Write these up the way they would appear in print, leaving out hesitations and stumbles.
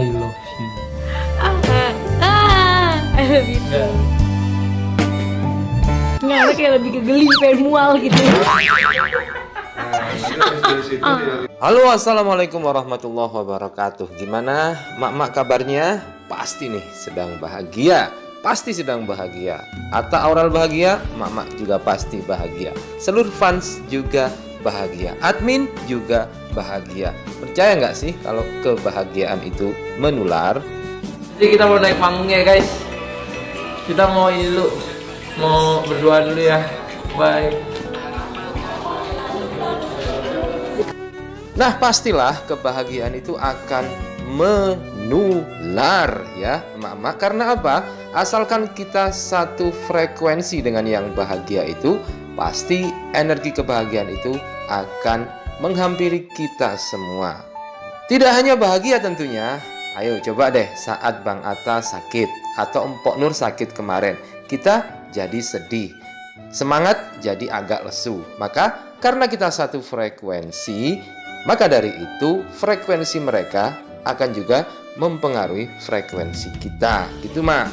I love you. I love you too. Nggak, kayak lebih kegeli, pengen mual gitu. Halo, assalamualaikum warahmatullahi wabarakatuh. Gimana mak-mak kabarnya? Pasti nih sedang bahagia. Pasti sedang bahagia. Atta Aurel bahagia, mak-mak juga pasti bahagia. Seluruh fans juga bahagia. Admin juga bahagia. Percaya nggak sih kalau kebahagiaan itu menular? Jadi kita mau naik panggungnya guys. Kita mau ini dulu, mau berdoa dulu ya. Bye. Nah, pastilah kebahagiaan itu akan menular ya emak-emak. Karena apa? Asalkan kita satu frekuensi dengan yang bahagia itu, pasti energi kebahagiaan itu akan menghampiri kita semua. Tidak hanya bahagia tentunya. Ayo coba deh saat Bang Atta sakit atau Empok Nur sakit kemarin, kita jadi sedih, semangat jadi agak lesu. Maka karena kita satu frekuensi, maka dari itu frekuensi mereka akan juga mempengaruhi frekuensi kita, gitu mak.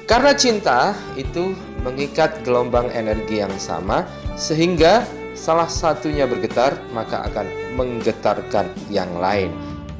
Karena cinta itu mengikat gelombang energi yang sama, sehingga salah satunya bergetar maka akan menggetarkan yang lain.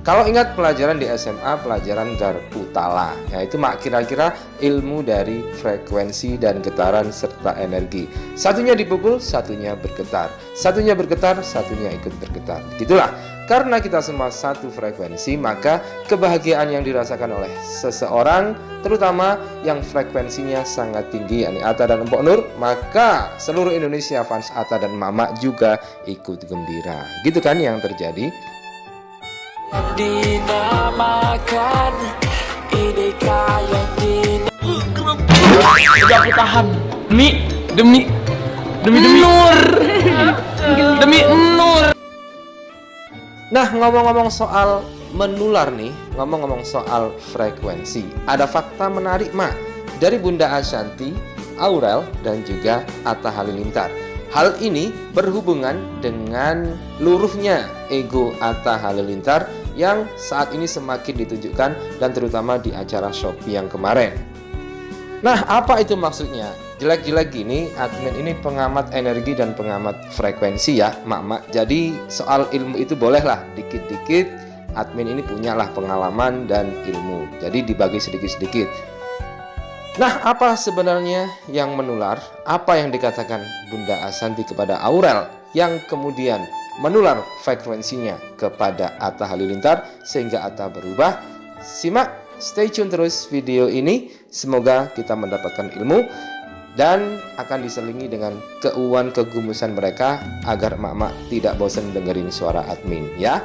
Kalau ingat pelajaran di SMA, pelajaran Garpu Tala, yaitu mak kira-kira ilmu dari frekuensi dan getaran serta energi. Satunya dipukul, satunya bergetar. Satunya bergetar, satunya ikut bergetar. Gitulah. Karena kita semua satu frekuensi, maka kebahagiaan yang dirasakan oleh seseorang, terutama yang frekuensinya sangat tinggi, yakni Atta dan Empok Nur, maka seluruh Indonesia fans Atta dan Mama juga ikut gembira. Gitu kan yang terjadi? Dinamakan ini kayak Udah aku tahan. Demi Nur. Demi Nur. Nah, ngomong-ngomong soal menular nih, ngomong-ngomong soal frekuensi, ada fakta menarik mak dari Bunda Ashanty, Aurel, dan juga Atta Halilintar. Hal ini berhubungan dengan luruhnya ego Atta Halilintar yang saat ini semakin ditunjukkan dan terutama di acara Shopee yang kemarin. Nah, apa itu maksudnya? Jelek-jelek gini, admin ini pengamat energi dan pengamat frekuensi ya, mak-mak. Jadi soal ilmu itu bolehlah dikit-dikit admin ini punyalah pengalaman dan ilmu. Jadi dibagi sedikit-sedikit. Nah, apa sebenarnya yang menular? Apa yang dikatakan Bunda Ashanty kepada Aurel yang kemudian menular frekuensinya kepada Atta Halilintar sehingga Atta berubah? Simak, stay tune terus video ini. Semoga kita mendapatkan ilmu dan akan diselingi dengan keuuan kegumusan mereka agar emak-emak tidak bosan dengerin suara admin ya.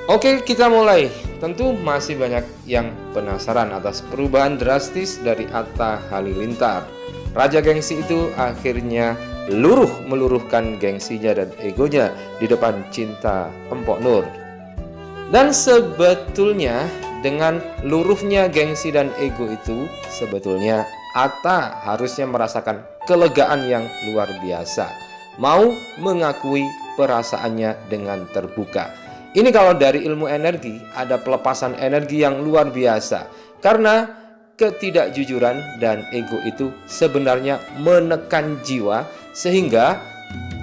Oke, kita mulai. Tentu masih banyak yang penasaran atas perubahan drastis dari Atta Halilintar. Raja gengsi itu akhirnya meluruhkan gengsinya dan egonya di depan cinta Empok Nur. Dan sebetulnya dengan luruhnya gengsi dan ego itu, sebetulnya Atta harusnya merasakan kelegaan yang luar biasa. Mau mengakui perasaannya dengan terbuka. Ini kalau dari ilmu energi, ada pelepasan energi yang luar biasa. Karena ketidakjujuran dan ego itu sebenarnya menekan jiwa, sehingga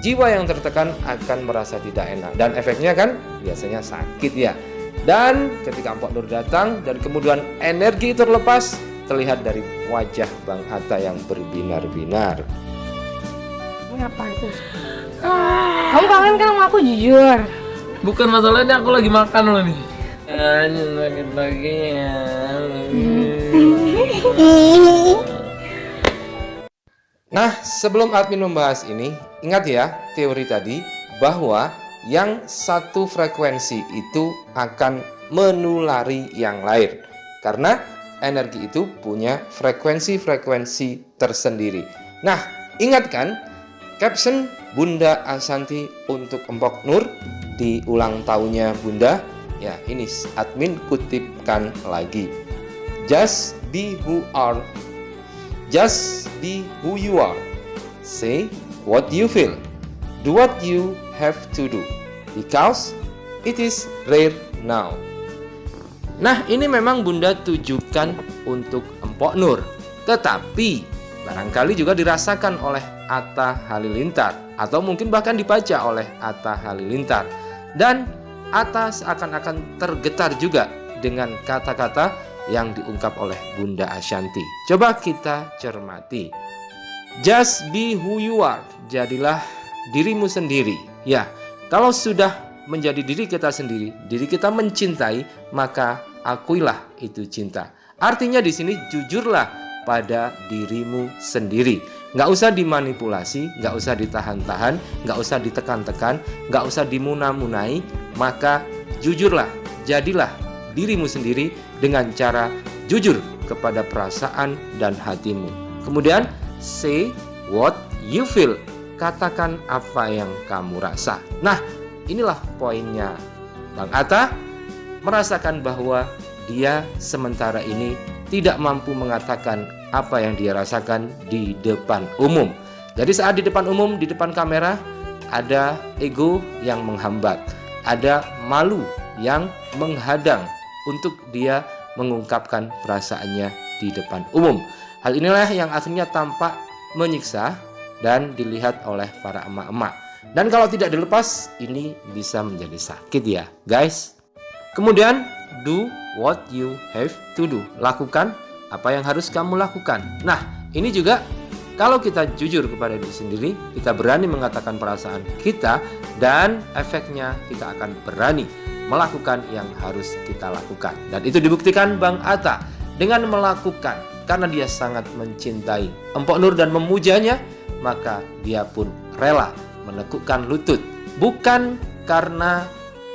jiwa yang tertekan akan merasa tidak enak. Dan efeknya kan biasanya sakit ya. Dan ketika Empok Nur datang dan kemudian energi itu terlepas, terlihat dari wajah Bang Atta yang berbinar-binar. Ngapain tuh? Kamu kangen kan sama aku, jujur? Bukan masalahnya, aku lagi makan loh nih. Lagi ya. Nah, sebelum admin membahas ini, ingat ya teori tadi bahwa yang satu frekuensi itu akan menulari yang lain. Karena energi itu punya frekuensi-frekuensi tersendiri. Nah, ingat kan caption Bunda Ashanty untuk Empok Nur di ulang tahunnya Bunda? Ya, ini admin kutipkan lagi. Just be who are. Just be who you are. Say what you feel. Do what you have to do. Because it is rare now. Nah, ini memang Bunda tujukan untuk Empok Nur. Tetapi barangkali juga dirasakan oleh Atta Halilintar, atau mungkin bahkan dibaca oleh Atta Halilintar. Dan Atta seakan-akan tergetar juga dengan kata-kata yang diungkap oleh Bunda Ashanty. Coba kita cermati. Just be who you are. Jadilah dirimu sendiri. Ya, kalau sudah menjadi diri kita sendiri, diri kita mencintai, maka akuilah itu cinta. Artinya di sini jujurlah pada dirimu sendiri. Nggak usah dimanipulasi, nggak usah ditahan-tahan, nggak usah ditekan-tekan, nggak usah dimunah-munai. Maka jujurlah, jadilah dirimu sendiri dengan cara jujur kepada perasaan dan hatimu. Kemudian say what you feel. Katakan apa yang kamu rasa. Nah, inilah poinnya. Bang Atta merasakan bahwa dia sementara ini tidak mampu mengatakan apa yang dia rasakan di depan umum. Jadi saat di depan umum, di depan kamera, ada ego yang menghambat, ada malu yang menghadang untuk dia mengungkapkan perasaannya di depan umum. Hal inilah yang akhirnya tampak menyiksa dan dilihat oleh para emak-emak. Dan kalau tidak dilepas, ini bisa menjadi sakit ya guys. Kemudian do what you have to do. Lakukan apa yang harus kamu lakukan. Nah, ini juga kalau kita jujur kepada diri sendiri, kita berani mengatakan perasaan kita, dan efeknya kita akan berani melakukan yang harus kita lakukan. Dan itu dibuktikan Bang Atta dengan melakukan, karena dia sangat mencintai Empok Nur dan memujanya, maka dia pun rela menekukkan lutut. Bukan karena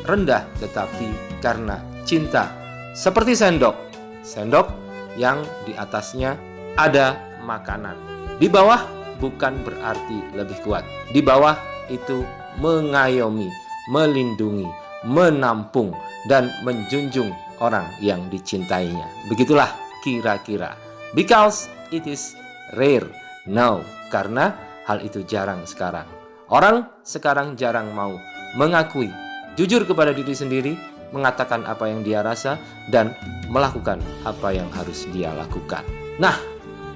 rendah, tetapi karena cinta. Seperti sendok yang di atasnya ada makanan. Di bawah bukan berarti lebih kuat. Di bawah itu mengayomi, melindungi, menampung, dan menjunjung orang yang dicintainya. Begitulah kira-kira. Because it is rare now. Karena hal itu jarang sekarang. Orang sekarang jarang mau mengakui, jujur kepada diri sendiri, mengatakan apa yang dia rasa, dan melakukan apa yang harus dia lakukan. Nah,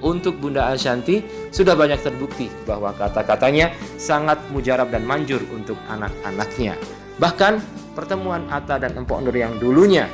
untuk Bunda Ashanty sudah banyak terbukti bahwa kata-katanya sangat mujarab dan manjur untuk anak-anaknya. Bahkan pertemuan Atta dan Empok Nur yang dulunya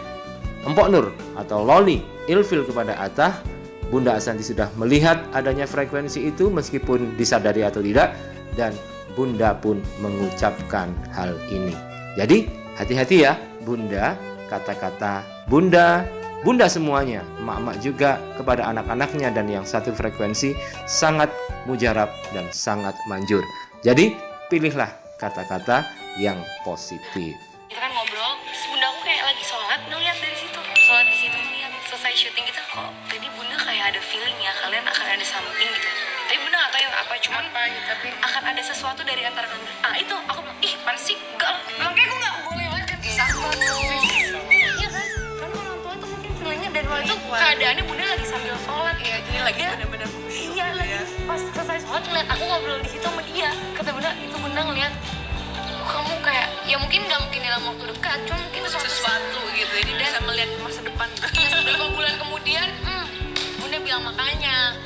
Empok Nur atau Loli ilfil kepada Atta, Bunda Ashanty sudah melihat adanya frekuensi itu meskipun disadari atau tidak, dan Bunda pun mengucapkan hal ini. Jadi hati-hati ya Bunda, kata-kata Bunda semuanya, emak-emak juga kepada anak-anaknya dan yang satu frekuensi sangat mujarab dan sangat manjur. Jadi pilihlah kata-kata yang positif. Kita kan ngobrol, terus bunda aku kayak lagi sholat, ngeliat dari situ, sholat di situ ngeliat selesai syuting gitu, kok tadi bunda kayak ada feeling ya kalian akan ada something gitu. Tapi bunda nggak tahu apa, cuman tapi akan ada sesuatu dari antara kalian. Itu aku bilang, ih pan sih, enggak lah. Makanya aku nggak boleh banget sama. Iya kan? Kan orang tua itu mungkin feelingnya dan waktu itu keadaannya bunda lagi sambil sholat. Iya, jadi lagi benar-benar. Iya lagi pas selesai sholat ngeliat aku ngobrol di situ sama dia. Kata bunda, itu bunda ngeliat kamu kayak, ya mungkin nggak mungkin dalam waktu dekat, cuma mungkin sesuatu gitu, jadi bisa melihat masa depan. Beberapa bulan kemudian, bunda bilang makanya